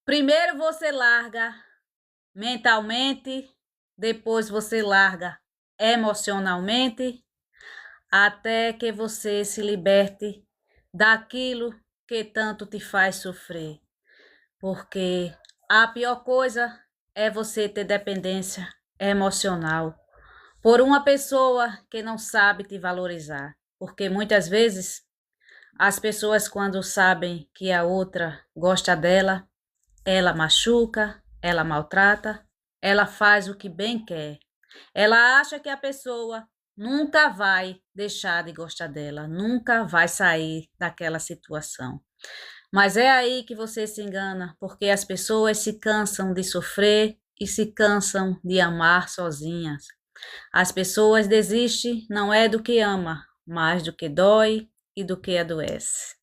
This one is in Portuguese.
Primeiro você larga mentalmente, depois você larga emocionalmente, até que você se liberte daquilo que tanto te faz sofrer. Porque a pior coisa é você ter dependência emocional por uma pessoa que não sabe te valorizar. Porque muitas vezes as pessoas, quando sabem que a outra gosta dela, ela machuca, ela maltrata, ela faz o que bem quer. Ela acha que a pessoa nunca vai deixar de gostar dela, nunca vai sair daquela situação. Mas é aí que você se engana, porque as pessoas se cansam de sofrer e se cansam de amar sozinhas. As pessoas desistem não é do que ama, mas do que dói e do que adoece.